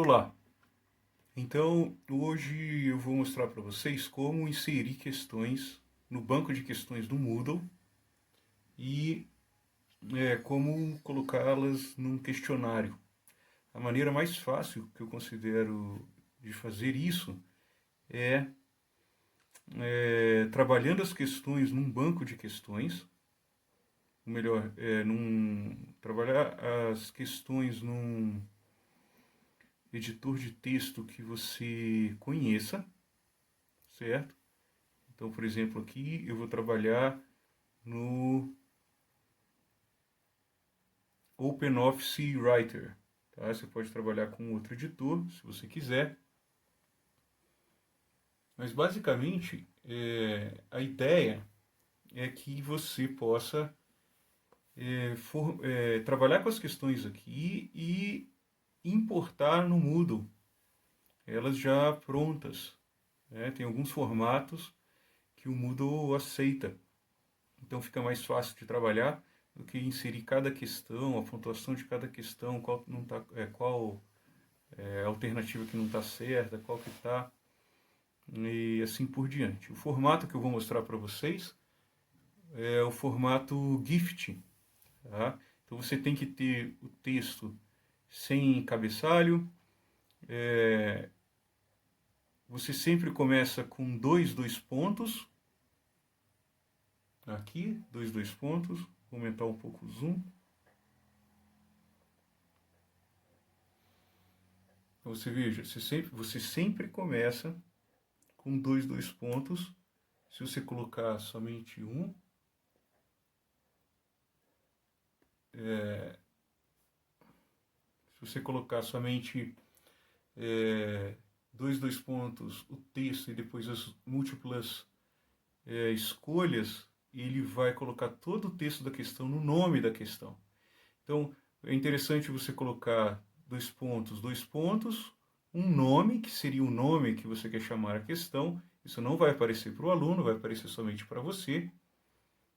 Olá! Então, hoje eu vou mostrar para vocês como inserir questões no banco de questões do Moodle e como colocá-las num questionário. A maneira mais fácil que eu considero de fazer isso é, trabalhando as questões num banco de questões, ou melhor, trabalhar as questões num editor de texto que você conheça, certo? Então, por exemplo, aqui eu vou trabalhar no OpenOffice Writer. Tá? Você pode trabalhar com outro editor, se você quiser. Mas, basicamente, a ideia é que você possa trabalhar com as questões aqui e importar no Moodle, elas já prontas. Né? Tem alguns formatos que o Moodle aceita. Então fica mais fácil de trabalhar do que inserir cada questão, a pontuação de cada questão, qual é a alternativa que não está certa, qual que está, e assim por diante. O formato que eu vou mostrar para vocês é o formato GIFT. Tá? Então você tem que ter o texto sem cabeçalho, você sempre começa com dois pontos, aqui, dois pontos, vou aumentar um pouco o zoom. Você veja, você sempre começa com dois pontos. Se você colocar somente um, se você colocar somente dois pontos, o texto e depois as múltiplas escolhas, ele vai colocar todo o texto da questão no nome da questão. Então, é interessante você colocar dois pontos, um nome, que seria o nome que você quer chamar a questão. Isso não vai aparecer para o aluno, vai aparecer somente para você,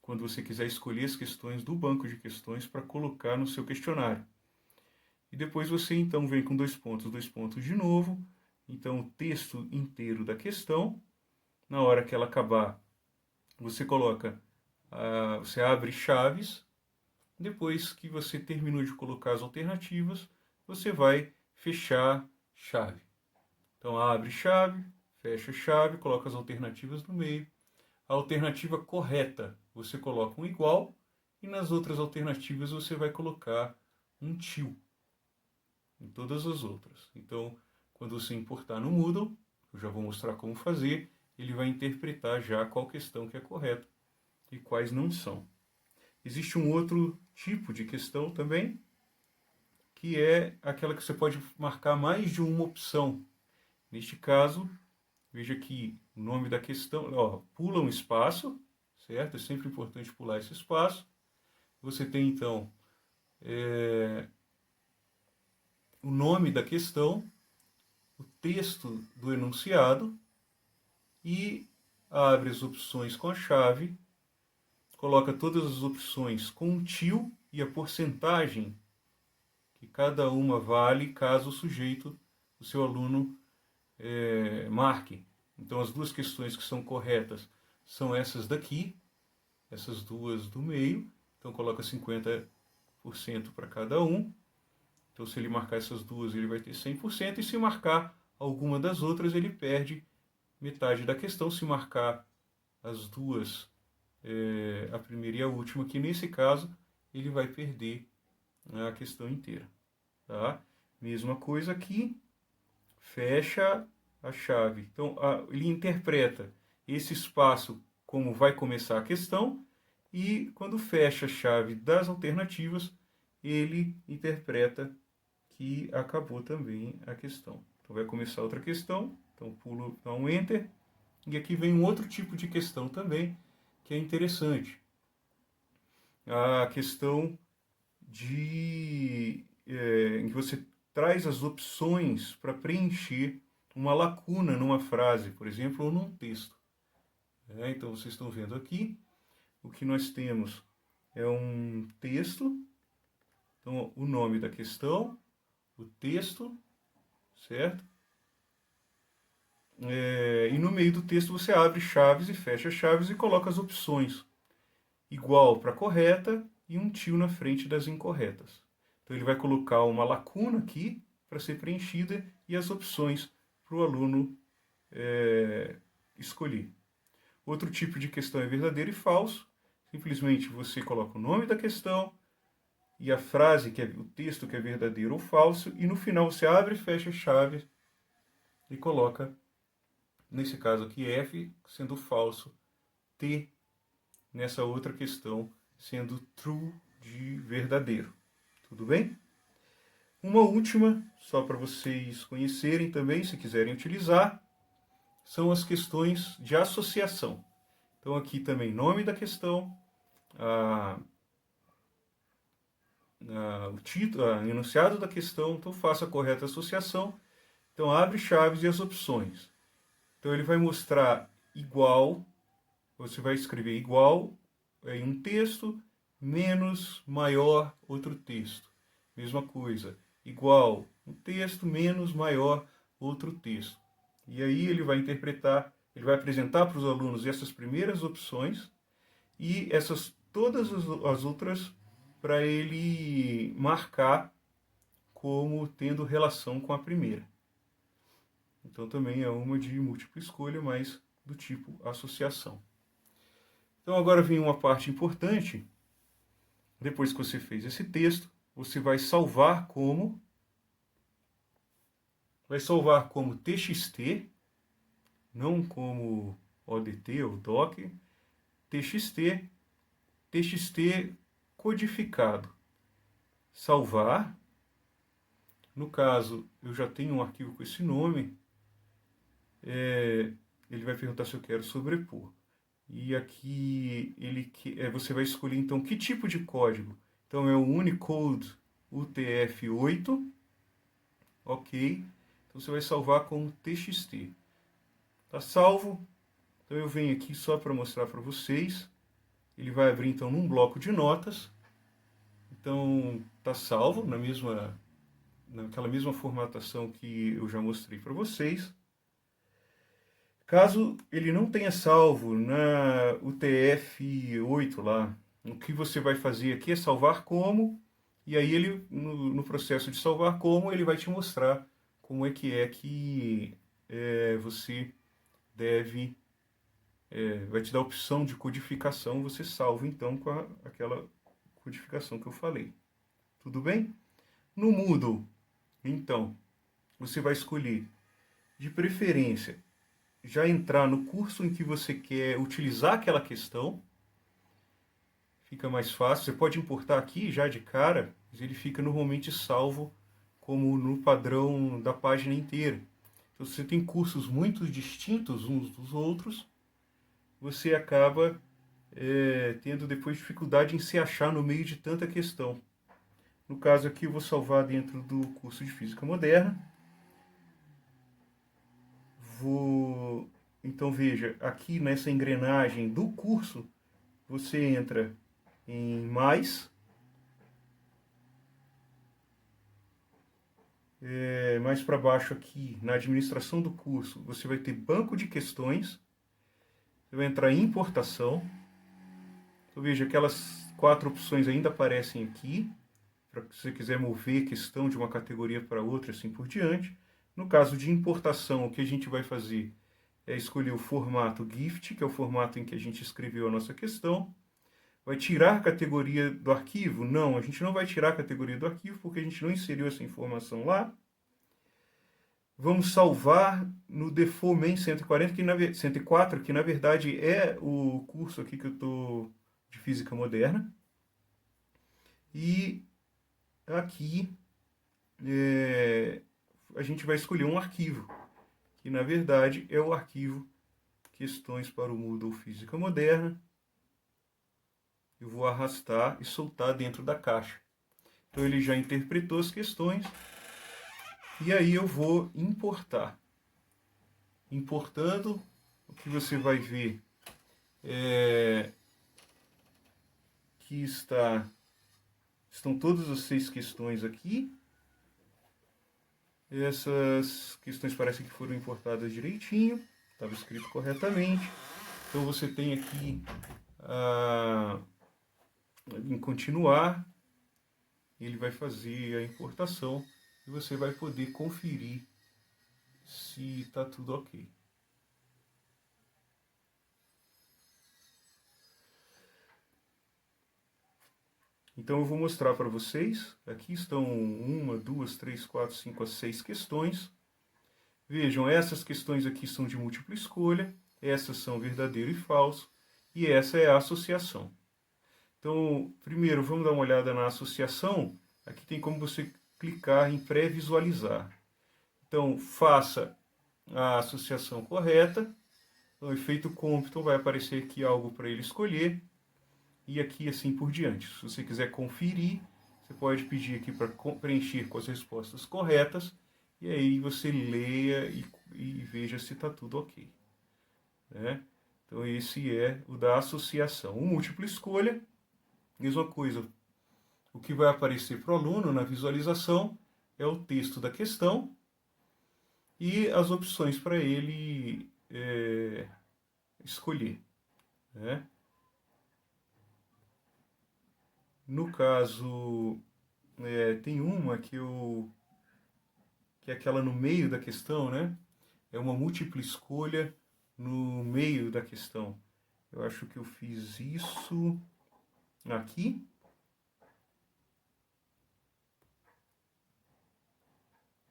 quando você quiser escolher as questões do banco de questões para colocar no seu questionário. E depois você então vem com dois pontos de novo. Então o texto inteiro da questão, na hora que ela acabar, você coloca, você abre chaves. Depois que você terminou de colocar as alternativas, você vai fechar chave. Então abre chave, fecha chave, coloca as alternativas no meio. A alternativa correta você coloca um igual e nas outras alternativas você vai colocar um til em todas as outras. Então, quando você importar no Moodle, eu já vou mostrar como fazer, ele vai interpretar já qual questão que é correta e quais não são. Existe um outro tipo de questão também, que é aquela que você pode marcar mais de uma opção. Neste caso, veja que o nome da questão, pula um espaço, certo? É sempre importante pular esse espaço. Você tem então o nome da questão, o texto do enunciado e abre as opções com a chave, coloca todas as opções com um til e a porcentagem que cada uma vale caso o sujeito, o seu aluno, marque. Então as duas questões que são corretas são essas daqui, essas duas do meio, então coloca 50% para cada um. Então se ele marcar essas duas ele vai ter 100%, e se marcar alguma das outras ele perde metade da questão. Se marcar as duas, a primeira e a última, que nesse caso ele vai perder a questão inteira. Tá? Mesma coisa aqui, fecha a chave. Então ele interpreta esse espaço como vai começar a questão, e quando fecha a chave das alternativas, ele interpreta que acabou também a questão. Então vai começar outra questão, então pulo, dá um Enter, e aqui vem um outro tipo de questão também, que é interessante. A questão em que você traz as opções para preencher uma lacuna numa frase, por exemplo, ou num texto. Então vocês estão vendo aqui, o que nós temos é um texto, então o nome da questão, o texto, certo? E no meio do texto você abre chaves e fecha chaves e coloca as opções. Igual para correta e um tio na frente das incorretas. Então ele vai colocar uma lacuna aqui para ser preenchida e as opções para o aluno escolher. Outro tipo de questão é verdadeiro e falso. Simplesmente você coloca o nome da questão e a frase, que é o texto que é verdadeiro ou falso, e no final você abre e fecha a chave e coloca, nesse caso aqui, F sendo falso, T nessa outra questão sendo true de verdadeiro. Tudo bem? Uma última, só para vocês conhecerem também, se quiserem utilizar, são as questões de associação. Então aqui também nome da questão, o título, o enunciado da questão, então faça a correta associação. Então abre chaves e as opções. Então ele vai mostrar igual, você vai escrever igual em um texto, menos, maior, outro texto. Mesma coisa, igual, um texto, menos, maior, outro texto. E aí ele vai interpretar, ele vai apresentar para os alunos essas primeiras opções e todas as outras para ele marcar como tendo relação com a primeira. Então também é uma de múltipla escolha, mas do tipo associação. Então agora vem uma parte importante. Depois que você fez esse texto, você vai salvar como TXT, não como ODT ou DOC, TXT codificado. Salvar. No caso, eu já tenho um arquivo com esse nome. Ele vai perguntar se eu quero sobrepor. E aqui você vai escolher então que tipo de código. Então é o Unicode UTF-8. Ok. Então você vai salvar como TXT. Tá salvo. Então eu venho aqui só para mostrar para vocês. Ele vai abrir então num bloco de notas. Então tá salvo naquela mesma formatação que eu já mostrei para vocês. Caso ele não tenha salvo na UTF-8 lá, o que você vai fazer aqui é salvar como, e aí ele, no processo de salvar como, ele vai te mostrar como é que você deve, vai te dar a opção de codificação, você salva então com aquela codificação que eu falei. Tudo bem? No Moodle, então, você vai escolher, de preferência, já entrar no curso em que você quer utilizar aquela questão, fica mais fácil. Você pode importar aqui já de cara, mas ele fica normalmente salvo como no padrão da página inteira. Então, se você tem cursos muito distintos uns dos outros, você acaba tendo depois dificuldade em se achar no meio de tanta questão. No caso aqui, eu vou salvar dentro do curso de Física Moderna. Então veja, aqui nessa engrenagem do curso, você entra em mais para baixo aqui, na administração do curso, você vai ter banco de questões, você vai entrar em importação. Então veja, aquelas 4 opções ainda aparecem aqui, para se você quiser mover questão de uma categoria para outra, assim por diante. No caso de importação, o que a gente vai fazer é escolher o formato GIFT, que é o formato em que a gente escreveu a nossa questão. Vai tirar a categoria do arquivo? Não, a gente não vai tirar a categoria do arquivo, porque a gente não inseriu essa informação lá. Vamos salvar no Default Main 104, que na verdade é o curso aqui que eu estou de Física Moderna. E aqui a gente vai escolher um arquivo, que na verdade é o arquivo Questões para o Moodle Física Moderna. Eu vou arrastar e soltar dentro da caixa. Então ele já interpretou as questões. E aí eu vou importar. Importando, o que você vai ver é que estão todas as 6 questões aqui. Essas questões parecem que foram importadas direitinho, estava escrito corretamente. Então você tem aqui em continuar, ele vai fazer a importação e você vai poder conferir se está tudo ok. Então eu vou mostrar para vocês, aqui estão 1, 2, 3, 4, 5, 6 questões. Vejam, essas questões aqui são de múltipla escolha, essas são verdadeiro e falso, e essa é a associação. Então, primeiro, vamos dar uma olhada na associação. Aqui tem como você clicar em pré-visualizar. Então, faça a associação correta. No efeito Compton vai aparecer aqui algo para ele escolher. E aqui assim por diante. Se você quiser conferir, você pode pedir aqui para preencher com as respostas corretas. E aí você leia e veja se está tudo ok. Né? Então esse é o da associação. O múltipla escolha, mesma coisa. O que vai aparecer para o aluno na visualização é o texto da questão e as opções para ele escolher. Né? No caso, tem uma que é aquela no meio da questão, né? É uma múltipla escolha no meio da questão. Eu acho que eu fiz isso aqui.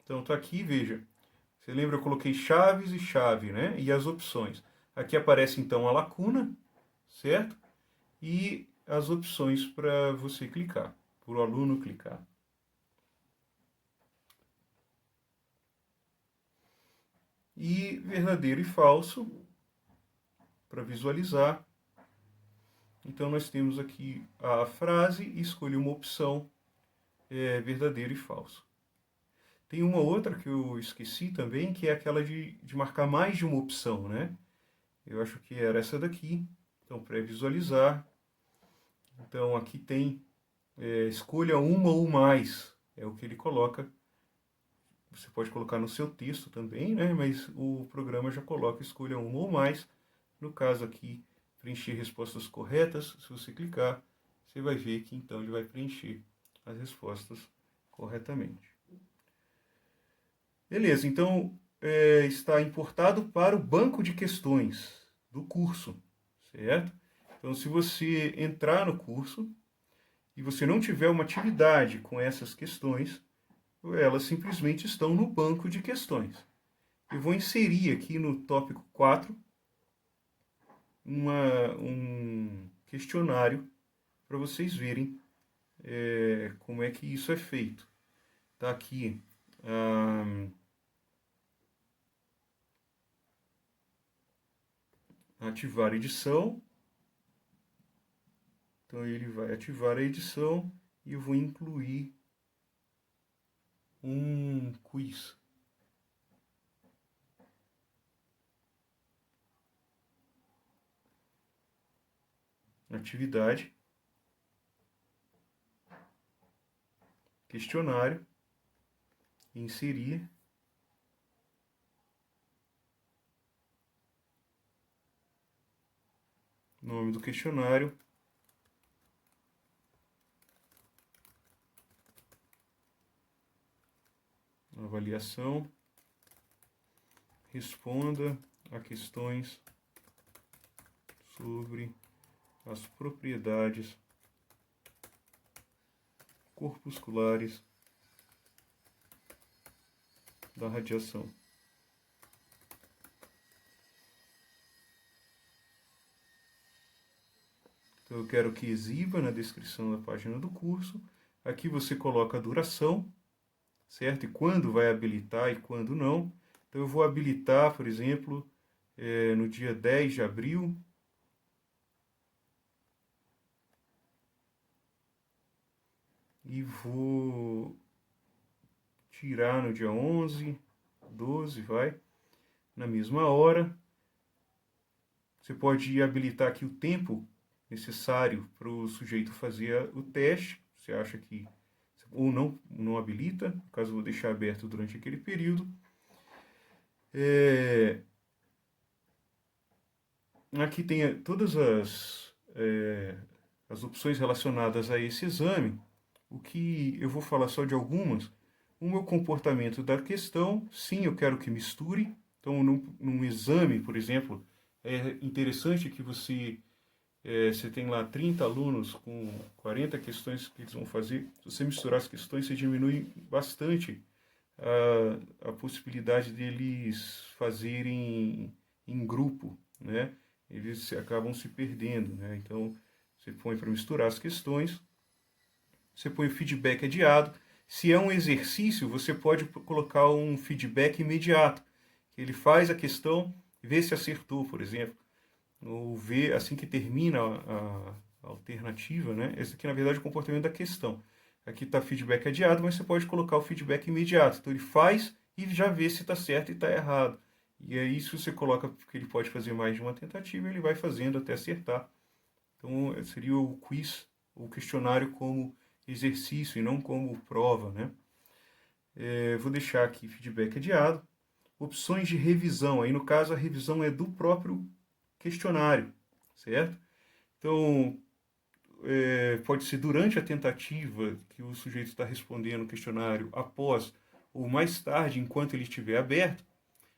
Então tá aqui, veja. Você lembra, eu coloquei chaves e chave, né? E as opções. Aqui aparece então a lacuna, certo? E as opções para você clicar, para o aluno clicar. E verdadeiro e falso, para visualizar. Então nós temos aqui a frase e escolhi uma opção, verdadeiro e falso. Tem uma outra que eu esqueci também, que é aquela de marcar mais de uma opção, né? Eu acho que era essa daqui. Então, pré-visualizar. Então, aqui tem escolha uma ou mais. É o que ele coloca. Você pode colocar no seu texto também, né? Mas o programa já coloca escolha uma ou mais. No caso aqui, preencher respostas corretas. Se você clicar, você vai ver que então ele vai preencher as respostas corretamente. Beleza, então está importado para o banco de questões do curso, certo? Então, se você entrar no curso e você não tiver uma atividade com essas questões, elas simplesmente estão no banco de questões. Eu vou inserir aqui no tópico 4 um questionário para vocês verem como é que isso é feito. Está aqui ativar edição. Então ele vai ativar a edição e eu vou incluir um quiz. Atividade, questionário, inserir, nome do questionário, avaliação, responda a questões sobre as propriedades corpusculares da radiação. Então eu quero que exiba na descrição da página do curso. Aqui você coloca a duração, certo? E quando vai habilitar e quando não. Então eu vou habilitar, por exemplo, no dia 10 de abril. E vou tirar no dia 11, 12, vai, na mesma hora. Você pode habilitar aqui o tempo necessário para o sujeito fazer o teste. Você acha que você ou não habilita, no caso eu vou deixar aberto durante aquele período. Aqui tem todas as opções relacionadas a esse exame, o que eu vou falar só de algumas. O meu comportamento da questão, sim, eu quero que misture. Então, num exame, por exemplo, é interessante que você tem lá 30 alunos com 40 questões que eles vão fazer. Se você misturar as questões, você diminui bastante a possibilidade deles fazerem em grupo, né? Eles acabam se perdendo, né? Então, você põe para misturar as questões, você põe o feedback adiado. Se é um exercício, você pode colocar um feedback imediato. Ele faz a questão, vê se acertou, por exemplo, ou vê assim que termina a alternativa, né? Esse aqui, na verdade, é o comportamento da questão. Aqui está feedback adiado, mas você pode colocar o feedback imediato. Então, ele faz e já vê se está certo e está errado. E aí, se você coloca que ele pode fazer mais de uma tentativa, ele vai fazendo até acertar. Então, seria o quiz, o questionário como exercício e não como prova, né? Vou deixar aqui feedback adiado. Opções de revisão. Aí, no caso, a revisão é do próprio questionário, certo? Então, pode ser durante a tentativa que o sujeito está respondendo o questionário, após ou mais tarde, enquanto ele estiver aberto.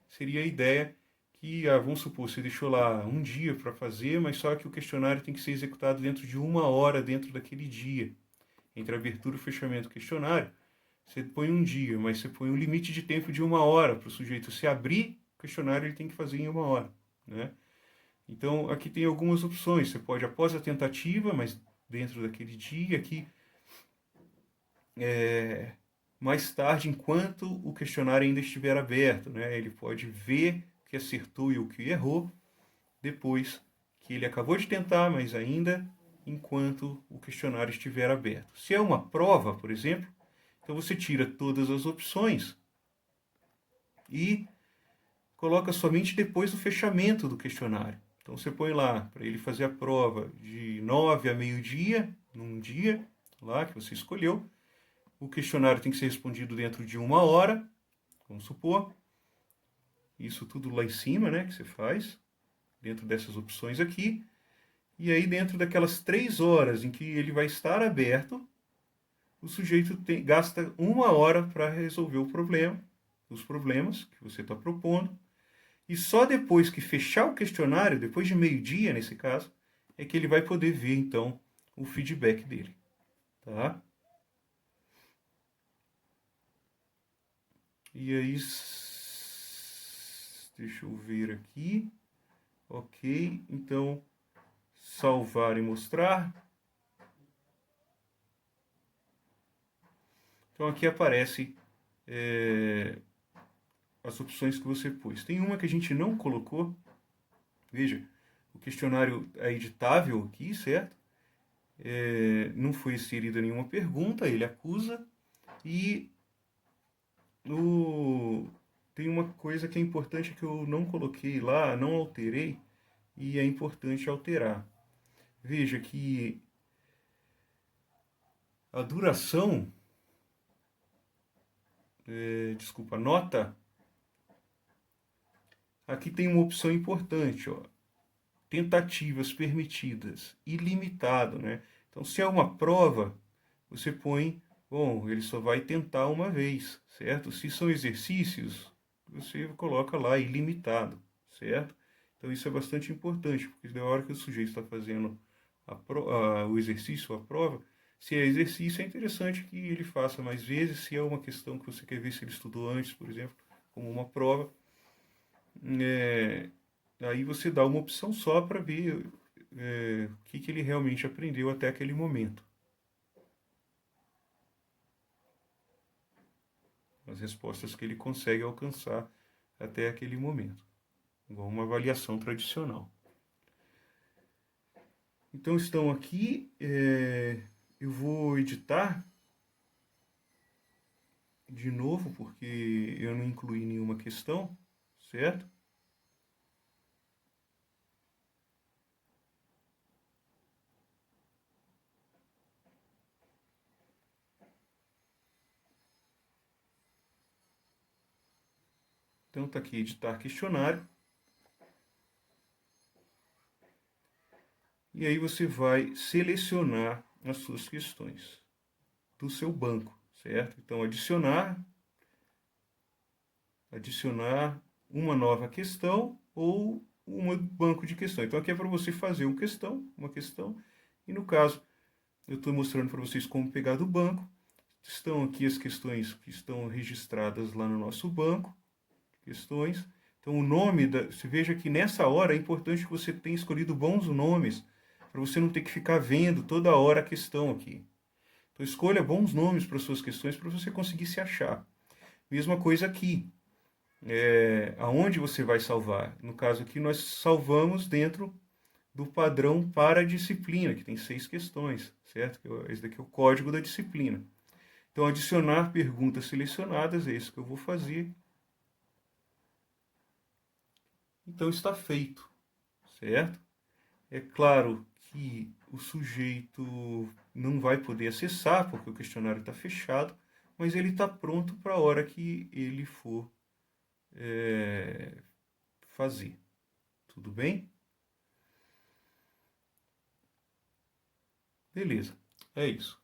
Seria a ideia que, vamos supor, você deixou lá um dia para fazer, mas só que o questionário tem que ser executado dentro de 1 hora dentro daquele dia. Entre a abertura e o fechamento do questionário, você põe um dia, mas você põe um limite de tempo de 1 hora para o sujeito se abrir o questionário, ele tem que fazer em 1 hora, né? Então, aqui tem algumas opções. Você pode, após a tentativa, mas dentro daquele dia, aqui, mais tarde, enquanto o questionário ainda estiver aberto, né? Ele pode ver o que acertou e o que errou, depois que ele acabou de tentar, mas ainda enquanto o questionário estiver aberto. Se é uma prova, por exemplo, então você tira todas as opções e coloca somente depois do fechamento do questionário. Então você põe lá para ele fazer a prova de 9 a meio-dia, num dia lá que você escolheu. O questionário tem que ser respondido dentro de 1 hora, vamos supor. Isso tudo lá em cima, né, que você faz, dentro dessas opções aqui. E aí, dentro daquelas 3 horas em que ele vai estar aberto, o sujeito gasta 1 hora para resolver os problemas que você está propondo. E só depois que fechar o questionário, depois de meio-dia nesse caso, é que ele vai poder ver então o feedback dele, tá? E aí, deixa eu ver aqui. Ok, então salvar e mostrar. Então aqui aparece as opções que você pôs. Tem uma que a gente não colocou. Veja, o questionário é editável aqui, certo? Não foi inserida nenhuma pergunta, ele acusa. E tem uma coisa que é importante que eu não coloquei lá, não alterei, e é importante alterar. Veja que a duração, desculpa, a nota, aqui tem uma opção importante, ó, tentativas permitidas, ilimitado, né? Então, se é uma prova, você põe, bom, ele só vai tentar uma vez, certo? Se são exercícios, você coloca lá ilimitado, certo? Então, isso é bastante importante, porque na hora que o sujeito está fazendo o exercício, a prova, se é exercício, é interessante que ele faça mais vezes. Se é uma questão que você quer ver se ele estudou antes, por exemplo, como uma prova, aí você dá uma opção só para ver o que ele realmente aprendeu até aquele momento. As respostas que ele consegue alcançar até aquele momento, igual uma avaliação tradicional. Então estão aqui, eu vou editar de novo, porque eu não incluí nenhuma questão, certo? Então está aqui editar questionário. E aí você vai selecionar as suas questões do seu banco, certo? Então adicionar uma nova questão ou um banco de questão. Então aqui é para você fazer uma questão, e no caso eu estou mostrando para vocês como pegar do banco. Estão aqui as questões que estão registradas lá no nosso banco, questões. Então o nome, você veja que nessa hora é importante que você tenha escolhido bons nomes, para você não ter que ficar vendo toda hora a questão aqui. Então escolha bons nomes para suas questões para você conseguir se achar. Mesma coisa aqui. Aonde você vai salvar? No caso aqui, nós salvamos dentro do padrão para a disciplina, que tem 6 questões, certo? Esse daqui é o código da disciplina. Então, adicionar perguntas selecionadas, é isso que eu vou fazer. Então, está feito, certo? É claro que o sujeito não vai poder acessar, porque o questionário está fechado, mas ele está pronto para a hora que ele for fazer. Tudo bem? Beleza, é isso.